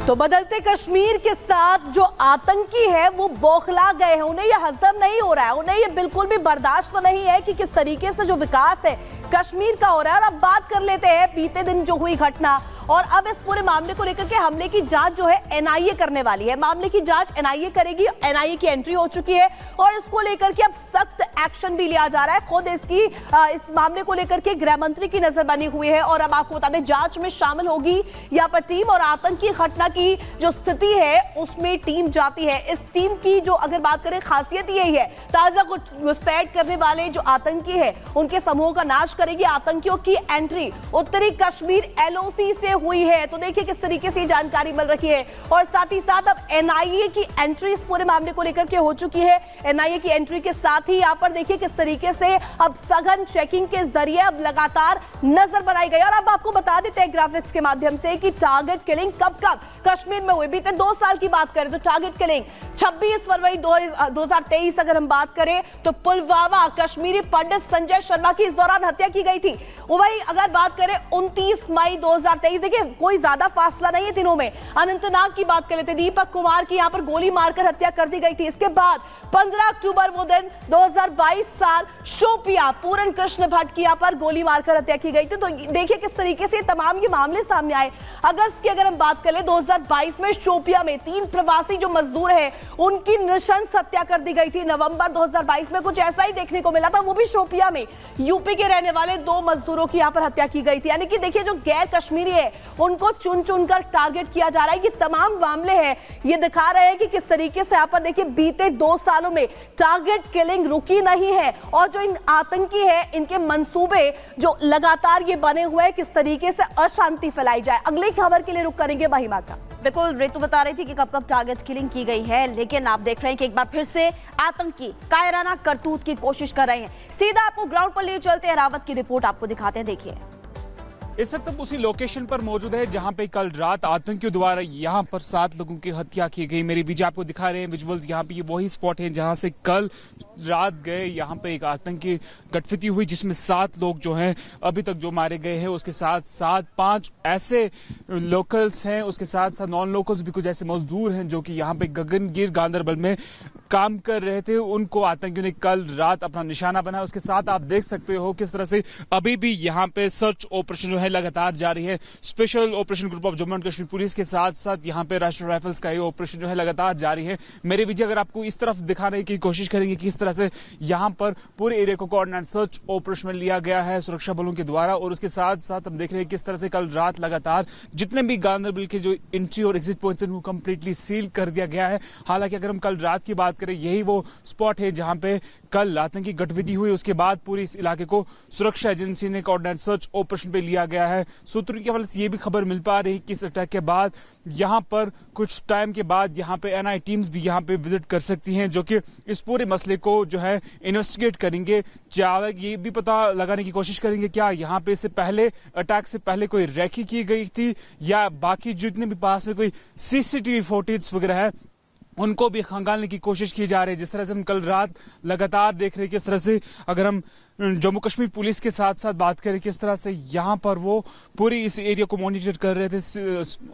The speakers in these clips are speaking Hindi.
तो बदलते कश्मीर के साथ जो आतंकी है वो बौखला गए हैं, उन्हें यह हजम नहीं हो रहा है, उन्हें यह बिल्कुल भी बर्दाश्त तो नहीं है कि किस तरीके से जो विकास है कश्मीर का हो रहा है। और अब बात कर लेते हैं बीते दिन जो हुई घटना, और अब इस पूरे मामले को लेकर के हमले की जांच जो है एनआईए करने वाली है। मामले की जांच एनआईए करेगी, एनआईए की एंट्री हो चुकी है और इसको लेकर के अब सख्त एक्शन भी लिया जा रहा है। खुद इस मामले को लेकर के गृह मंत्री की नजर बनी हुई है और अब आपको बता दें जांच में शामिल होगी यहाँ पर टीम, और आतंकी घटना की जो स्थिति है उसमें टीम जाती है। इस टीम की जो अगर बात करें खासियत यही है, ताजा घुसपैठ करने वाले जो आतंकी है उनके समूह का नाश करेगी। आतंकियों की एंट्री उत्तरी कश्मीर एलओसी से हुई है, तो देखिए किस तरीके से जानकारी मिल रही है। और साथ ही साथ अब एनआईए की एंट्री इस पूरे मामले को लेकर के हो चुकी है। एनआईए की एंट्री के साथ ही यहाँ पर देखिए किस तरीके से अब सघन चेकिंग के जरिए अब लगातार नजर बनाई गई। और अब आपको बता देते हैं ग्राफिक्स के माध्यम से कि टारगेट किलिंग कब कब कश्मीर में हुई। बीते 2 साल की बात करें तो टारगेट किलिंग 26 फरवरी 2023 अगर हम बात करें तो पुलवामा कश्मीरी पंडित संजय शर्मा की इस दौरान हत्या की गई थी। वहीं अगर बात करें 29 मई 2023, देखिए कोई ज्यादा फासला नहीं है दिनों में। अनंतनाग की बात कर लेते, दीपक कुमार की यहां पर गोली मारकर हत्या कर दी गई थी। इसके बाद 15 अक्टूबर वो दिन 2022 साल शोपियां पूरन कृष्ण भट्ट की यहां पर गोली मारकर हत्या की गई थी। तो देखिए किस तरीके से तमाम ये मामले सामने आए। अगस्त की अगर हम बात करें 2022 में शोपियां में 3 प्रवासी जो मजदूर हैं उनकी नृशंस हत्या कर दी गई थी। नवंबर 2022 में कुछ ऐसा ही देखने को मिला था, वो भी शोपियां में यूपी के रहने वाले 2 मजदूरों की यहां पर हत्या की गई थी। यानी कि देखिए जो गैर कश्मीरी है उनको चुन चुनकर टारगेट किया जा रहा है। ये तमाम मामले हैं, ये दिखा रहे हैं कि किस तरीके से यहां पर देखिए बीते 2 सालों में टारगेट किलिंग रुकी नहीं है और जो इन आतंकी है इनके मंसूबे जो लगातार ये बने हुए हैं किस तरीके से अशांति फैलाई जाए। अगली खबर के लिए रुक करेंगे महिमा का। बिल्कुल, रेतु बता रही थी कि कब कब टारगेट किलिंग की गई है, लेकिन आप देख रहे हैं कि एक बार फिर से आतंकी कायराना करतूत की कोशिश कर रहे हैं। सीधा आपको ग्राउंड पर ले चलते हैं, रावत की रिपोर्ट आपको दिखाते हैं, देखिए। इस वक्त हम उसी लोकेशन पर मौजूद है जहां पे कल रात आतंकियों द्वारा यहां पर 7 लोगों की हत्या की गई। मेरे बीच आपको दिखा रहे हैं विजुअल्स, यहां पे ये वही स्पॉट है जहां से कल रात गए यहां पे एक आतंकी गतिविधि हुई जिसमें 7 लोग जो हैं अभी तक जो मारे गए हैं। उसके साथ साथ 5 ऐसे लोकल्स हैं, उसके साथ साथ नॉन लोकल्स भी कुछ ऐसे मजदूर हैं जो कि यहाँ पे गगनगिर गांधरबल में काम कर रहे थे। उनको आतंकियों ने कल रात अपना निशाना बनाया। उसके साथ आप देख सकते हो किस तरह से अभी भी यहाँ पे सर्च ऑपरेशन जो है लगातार जारी है। Special operation group of Jammu and Kashmir police के साथ साथ यहाँ पे राष्ट्रीय राइफल्स का ये ऑपरेशन जो है लगातार जारी है। मेरे विजय अगर आपको इस तरफ दिखाने की कोशिश करेंगे कि किस तरह से यहाँ पर पूरे एरिया को कोऑर्डिनेट सर्च ऑपरेशन में लिया गया है सुरक्षा बलों के द्वारा। और उसके साथ साथ हम देख रहे हैं किस तरह से कल रात लगातार जितने भी गांधरबल के जो एंट्री और एग्जिट पॉइंट्स हैं वो कंप्लीटली सील कर दिया गया है। हालांकि अगर हम कल रात की बात करें यही वो स्पॉट है जहां पे कल आतंकी गतिविधि हुई। उसके बाद पूरी इस इलाके को सुरक्षा एजेंसी ने कोऑर्डिनेट सर्च ऑपरेशन पे लिया गया है। सूत्रों के हवाले से ये भी खबर मिल पा रही है कि इस अटैक के बाद यहां पर कुछ टाइम के बाद यहां पे एनआई टीम्स भी यहां पे विजिट कर सकती हैं जो कि इस पूरे मसले को जो है इन्वेस्टिगेट करेंगे। ये भी पता लगाने की कोशिश करेंगे क्या यहां पे से पहले अटैक से पहले कोई रेकी की गई थी या बाकी जितने भी पास में कोई सीसीटीवी फुटेज वगैरह है उनको भी खंगालने की कोशिश की जा रही है। जिस तरह से हम कल रात लगातार देख रहे हैं किस तरह से अगर हम जम्मू कश्मीर पुलिस के साथ साथ बात करें किस तरह से यहाँ पर वो पूरी इस एरिया को मॉनिटर कर रहे थे।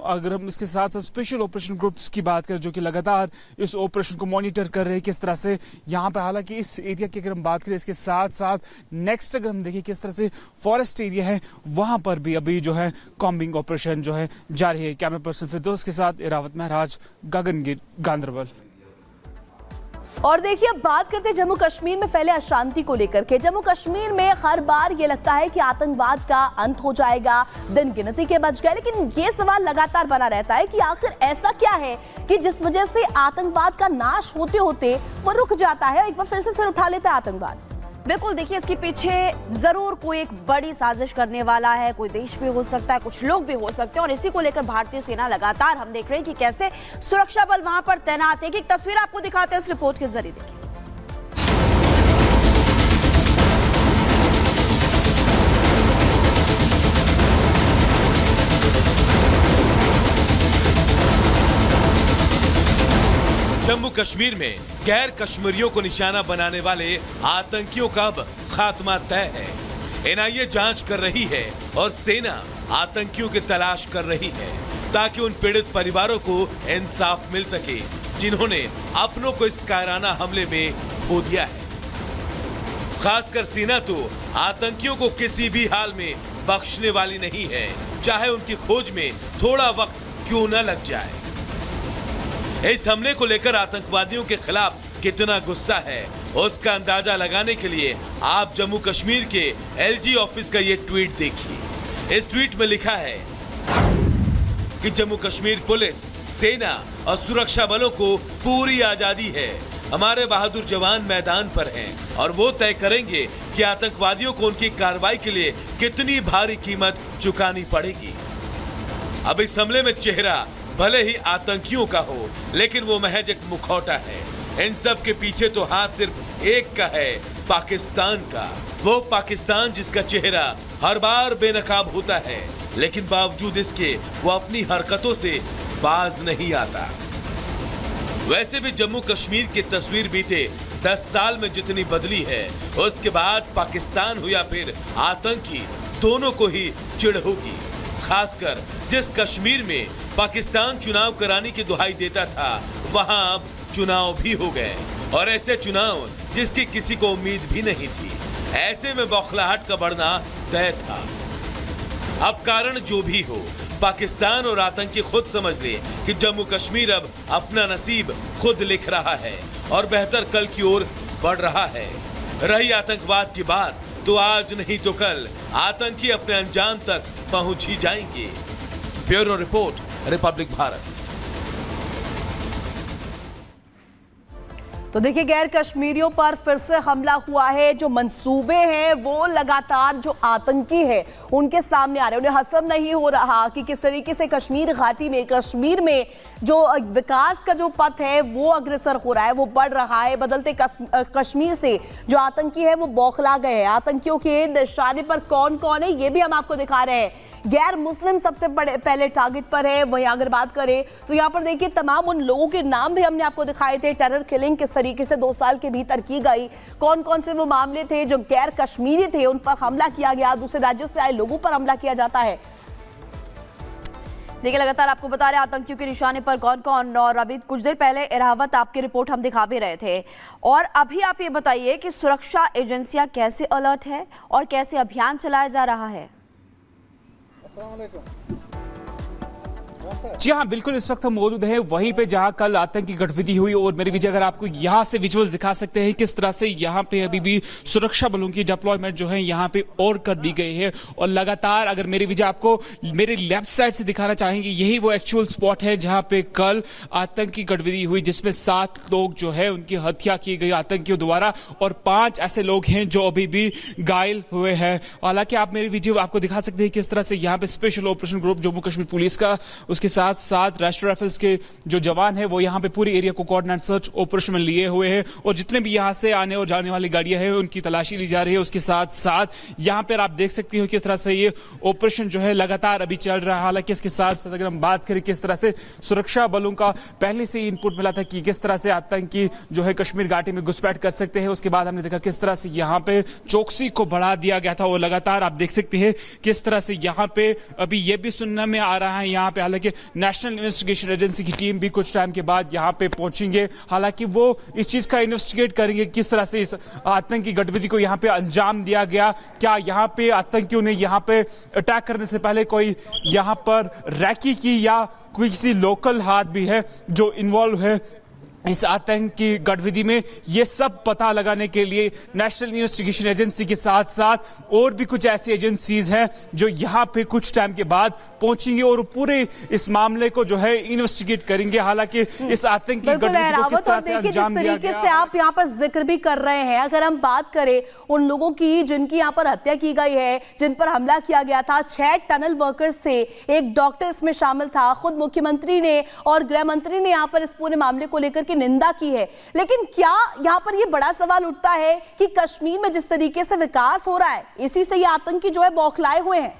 अगर हम इसके साथ साथ स्पेशल ऑपरेशन ग्रुप्स की बात करें जो कि लगातार इस ऑपरेशन को मॉनिटर कर रहे हैं किस तरह से यहाँ पे। हालांकि इस एरिया की अगर हम बात करें इसके साथ साथ नेक्स्ट अगर हम देखें किस तरह से फॉरेस्ट एरिया है वहां पर भी अभी जो है कॉम्बिंग ऑपरेशन जो है जारी है। कैमरा पर्सन फिरदौस के साथ इरावत महराज, गगनगिर, गांधरबल। और देखिए अब बात करते हैं जम्मू कश्मीर में फैले अशांति को लेकर के। जम्मू कश्मीर में हर बार ये लगता है कि आतंकवाद का अंत हो जाएगा, दिन गिनती के बच गए, लेकिन ये सवाल लगातार बना रहता है कि आखिर ऐसा क्या है कि जिस वजह से आतंकवाद का नाश होते होते वो रुक जाता है, एक बार फिर से सिर उठा लेता है आतंकवाद। बिल्कुल, देखिए इसके पीछे जरूर कोई एक बड़ी साजिश करने वाला है, कोई देश भी हो सकता है, कुछ लोग भी हो सकते हैं। और इसी को लेकर भारतीय सेना लगातार हम देख रहे हैं कि कैसे सुरक्षा बल वहां पर तैनात है। एक तस्वीर आपको दिखाते हैं इस रिपोर्ट के जरिए, देखिए। जम्मू कश्मीर में गैर कश्मीरियों को निशाना बनाने वाले आतंकियों का अब खात्मा तय है। एनआईए जांच कर रही है और सेना आतंकियों की तलाश कर रही है। ताकि उन पीड़ित परिवारों को इंसाफ मिल सके जिन्होंने अपनों को इस कायराना हमले में खो दिया है। खासकर सेना तो आतंकियों को किसी भी हाल में बख्शने वाली नहीं है, चाहे उनकी खोज में थोड़ा वक्त क्यों न लग जाए। इस हमले को लेकर आतंकवादियों के खिलाफ कितना गुस्सा है उसका अंदाजा लगाने के लिए आप जम्मू कश्मीर के एलजी ऑफिस का ये ट्वीट देखिए। इस ट्वीट में लिखा है कि जम्मू कश्मीर पुलिस, सेना और सुरक्षा बलों को पूरी आजादी है। हमारे बहादुर जवान मैदान पर हैं और वो तय करेंगे कि आतंकवादियों को उनकी कार्रवाई के लिए कितनी भारी कीमत चुकानी पड़ेगी। अब इस हमले में चेहरा भले ही आतंकियों का हो, लेकिन वो महज एक मुखौटा है। इन सब के पीछे तो हाथ सिर्फ एक का है, पाकिस्तान का। वो पाकिस्तान जिसका चेहरा हर बार बेनकाब होता है, लेकिन बावजूद इसके वो अपनी हरकतों से बाज नहीं आता। वैसे भी जम्मू कश्मीर की तस्वीर बीते 10 साल में जितनी बदली है, उसके बाद पाकिस्तान हो या फिर आतंकी, दोनों को ही चिढ़ होगी। खासकर जिस कश्मीर में पाकिस्तान चुनाव कराने की दुहाई देता था, वहां अब चुनाव भी हो गए, और ऐसे चुनाव जिसकी किसी को उम्मीद भी नहीं थी। ऐसे में बौखलाहट का बढ़ना तय था। अब कारण जो भी हो, पाकिस्तान और आतंकी खुद समझ ले कि जम्मू कश्मीर अब अपना नसीब खुद लिख रहा है और बेहतर कल की ओर बढ़ रहा है। रही आतंकवाद की बात, तो आज नहीं तो कल आतंकी अपने अंजाम तक पहुंच ही जाएंगे। Bureau report, Republic Bharat. तो देखिए, गैर कश्मीरियों पर फिर से हमला हुआ है। जो मंसूबे हैं वो लगातार जो आतंकी है उनके सामने आ रहे हैं। उन्हें हजम नहीं हो रहा कि किस तरीके से कश्मीर घाटी में, कश्मीर में जो विकास का जो पथ है वो अग्रसर हो रहा है, वो बढ़ रहा है। बदलते कश्मीर से जो आतंकी है वो बौखला गए हैं। आतंकियों के निशाने पर कौन कौन है ये भी हम आपको दिखा रहे हैं। गैर मुस्लिम सबसे पहले टारगेट पर है। वहीं अगर बात करें तो यहाँ पर देखिए तमाम उन लोगों के नाम भी हमने आपको दिखाए थे। टेरर किलिंग किस तरीके से 2 साल के भीतर की गई, कौन कौन से वो मामले थे जो गैर कश्मीरी थे उन पर हमला किया गया, दूसरे राज्यों से आए लोगों पर हमला किया जाता है। देखिए, लगातार आपको बता रहे आतंकियों के निशाने पर कौन कौन। और अभी कुछ देर पहले इरावत आपकी रिपोर्ट हम दिखा भी रहे थे। और अभी आप ये बताइए कि सुरक्षा एजेंसियां कैसे अलर्ट है और कैसे अभियान चलाया जा रहा है। जी हाँ, बिल्कुल इस वक्त हम मौजूद हैं वहीं पे जहां कल आतंकी गतिविधि हुई। और मेरे विजय, अगर आपको यहां से विजुअल्स दिखा सकते हैं किस तरह से यहां पे अभी भी सुरक्षा बलों की डिप्लॉयमेंट जो है यहां पे और कर दी गई है। और लगातार अगर मेरे विजय आपको मेरे लेफ्ट साइड से दिखाना चाहेंगे, यही वो एक्चुअल स्पॉट है जहां पे कल आतंकी गतिविधि हुई, जिसमें 7 लोग जो है उनकी हत्या की गई आतंकियों द्वारा, और 5 ऐसे लोग हैं जो अभी भी घायल हुए हैं। हालांकि आप मेरे विजय आपको दिखा सकते हैं किस तरह से यहाँ पे special operation group Jammu Kashmir police का, उसके साथ साथ राष्ट्रीय राइफल्स के जो जवान हैं वो यहां पे पूरे एरिया को कोऑर्डिनेट सर्च ऑपरेशन में लिए हुए हैं। और जितने भी यहां से आने और जाने वाली गाड़ियां हैं उनकी तलाशी ली जा रही है। उसके साथ साथ यहां पर आप देख सकते हो किस तरह से ये ऑपरेशन जो है लगातार अभी चल रहा है। हालांकि इसके साथ साथ अगर हम बात करें किस तरह से सुरक्षा बलों का पहले से ही इनपुट मिला था कि किस तरह से आतंकी जो है कश्मीर घाटी में घुसपैठ कर सकते हैं, उसके बाद हमने देखा किस तरह से यहां पे चौकसी को बढ़ा दिया गया था। और लगातार आप देख सकते हैं किस तरह से यहां पे अभी ये भी सुनने में आ रहा है यहां पे, हालांकि नेशनल इन्वेस्टिगेशन एजेंसी की टीम भी कुछ टाइम के बाद यहां पे पहुंचेंगे। हालांकि वो इस चीज का इन्वेस्टिगेट करेंगे किस तरह से इस आतंकी गतिविधि को यहां पे अंजाम दिया गया। क्या यहां पे आतंकियों ने यहां पे अटैक करने से पहले कोई यहां पर रैकी की या कोई किसी लोकल हाथ भी है जो इन्वॉल्व है इस आतंकी गतिविधि में, ये सब पता लगाने के लिए नेशनल इन्वेस्टिगेशन एजेंसी के साथ साथ और भी कुछ ऐसी एजेंसीज हैं जो यहां पे कुछ टाइम के बाद पहुंचेंगे और पूरे इस मामले को जो है इन्वेस्टिगेट करेंगे। हालांकि इस आतंकी गतिविधि को किस तरह से अंजाम दिया गया, से आप यहां पर जिक्र भी कर रहे हैं। अगर हम बात करें उन लोगों की जिनकी यहां पर हत्या की गई है, जिन पर हमला किया गया था, 6 टनल वर्कर्स से एक डॉक्टर इसमें शामिल था। खुद मुख्यमंत्री ने और गृह मंत्री ने यहां पर इस पूरे मामले को लेकर निंदा की है। लेकिन क्या यहां पर यह बड़ा सवाल उठता है कि कश्मीर में जिस तरीके से विकास हो रहा है, इसी से ये आतंकी जो है बौखलाए हुए हैं।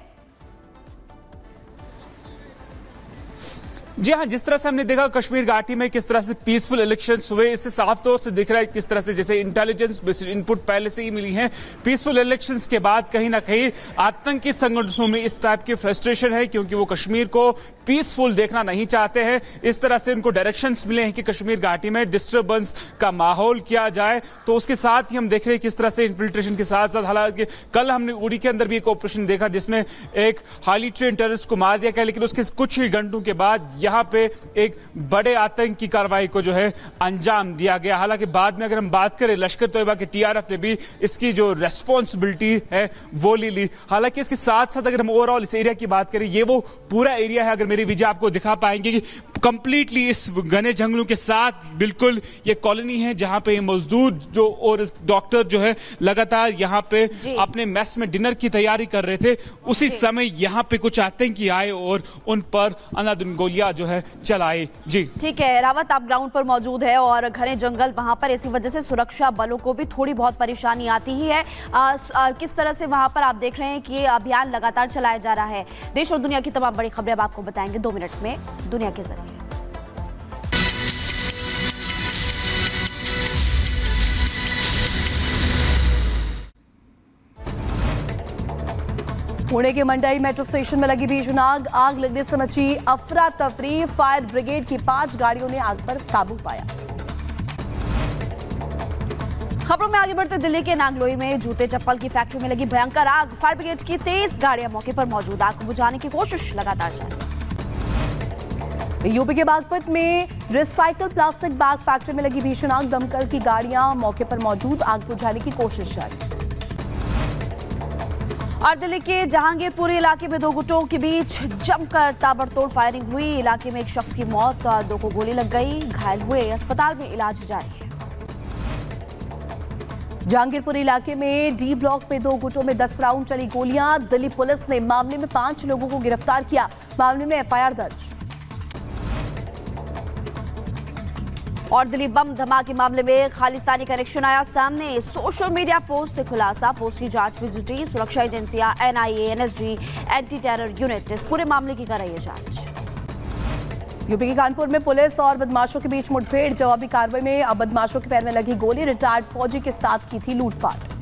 जी हाँ, जिस तरह से हमने देखा कश्मीर घाटी में किस तरह से पीसफुल इलेक्शंस हुए, इससे साफ तौर से दिख रहा है किस तरह से जैसे इंटेलिजेंस बेस्ड इनपुट पहले से ही मिली है। पीसफुल इलेक्शंस के बाद कहीं ना कहीं आतंकी संगठनों में इस टाइप की फ्रस्ट्रेशन है, क्योंकि वो कश्मीर को पीसफुल देखना नहीं चाहते हैं। इस तरह से उनको डायरेक्शंस मिले हैं कि कश्मीर घाटी में डिस्टर्बेंस का माहौल किया जाए। तो उसके साथ ही हम देख रहे हैं किस तरह से इन्फिल्ट्रेशन के साथ साथ, हालांकि कल हमने उड़ी के अंदर भी एक ऑपरेशन देखा जिसमें एक हाईली ट्रेन टेररिस्ट को मार दिया गया, लेकिन उसके कुछ ही घंटों के बाद यहां पे एक बड़े आतंकी कार्रवाई को जो है अंजाम दिया गया। हालांकि बाद में अगर हम बात करें लश्कर तोयबा के टीआरएफ ने भी इसकी जो रेस्पॉन्सिबिलिटी है वो ले ली। हालांकि इसके साथ साथ अगर हम ओवरऑल इस एरिया की बात करें, ये वो पूरा एरिया है, अगर मेरी विजय आपको दिखा पाएंगे कि कंप्लीटली इस घने जंगलों के साथ बिल्कुल ये कॉलोनी है जहां पे मजदूर जो और डॉक्टर जो है लगातार यहां पे अपने मेस में डिनर की तैयारी कर रहे थे। उसी समय यहां पे कुछ आतंकी आए और उन पर अंधाधुंध गोलियां जो है चलाई। जी ठीक है रावत, आप ग्राउंड पर मौजूद है और घने जंगल वहां पर, इसी वजह से सुरक्षा बलों को भी थोड़ी बहुत परेशानी आती ही है। किस तरह से वहां पर आप देख रहे हैं कि ये अभियान लगातार चलाया जा रहा है। देश और दुनिया की तमाम बड़ी खबरें अब आपको बताएंगे 2 मिनट में दुनिया के जरिए। पुणे के मंडई मेट्रो स्टेशन में लगी भीषण आग लगने से मची अफरा तफरी। फायर ब्रिगेड की 5 गाड़ियों ने आग पर काबू पाया। खबरों में आगे बढ़ते, दिल्ली के नांगलोई में जूते चप्पल की फैक्ट्री में लगी भयंकर आग। फायर ब्रिगेड की 23 गाड़ियां मौके पर मौजूद, आग को बुझाने की कोशिश लगातार जारी। यूपी के बागपत में रिसाइकल प्लास्टिक बैग फैक्ट्री में लगी भीषण आग। दमकल की गाड़ियां मौके पर मौजूद, आग बुझाने की कोशिश जारी। और दिल्ली के जहांगीरपुरी इलाके में 2 गुटों के बीच जमकर ताबड़तोड़ फायरिंग हुई। इलाके में एक शख्स की मौत, 2 को गोली लग गई, घायल हुए अस्पताल में इलाज जारी है। जहांगीरपुरी इलाके में डी ब्लॉक में 2 गुटों में 10 राउंड चली गोलियां। दिल्ली पुलिस ने मामले में 5 लोगों को गिरफ्तार किया। मामले में एफआईआर दर्ज। और दिल्ली बम धमाके मामले में खालिस्तानी कनेक्शन आया सामने। सोशल मीडिया पोस्ट से खुलासा, पोस्ट की जांच में जुटी सुरक्षा एजेंसियां, NIA, NSG, anti terror unit इस पूरे मामले की कर रही है जांच। यूपी के कानपुर में पुलिस और बदमाशों के बीच मुठभेड़। जवाबी कार्रवाई में अब बदमाशों के पैर में लगी गोली। रिटायर्ड फौजी के साथ की थी लूटपाट।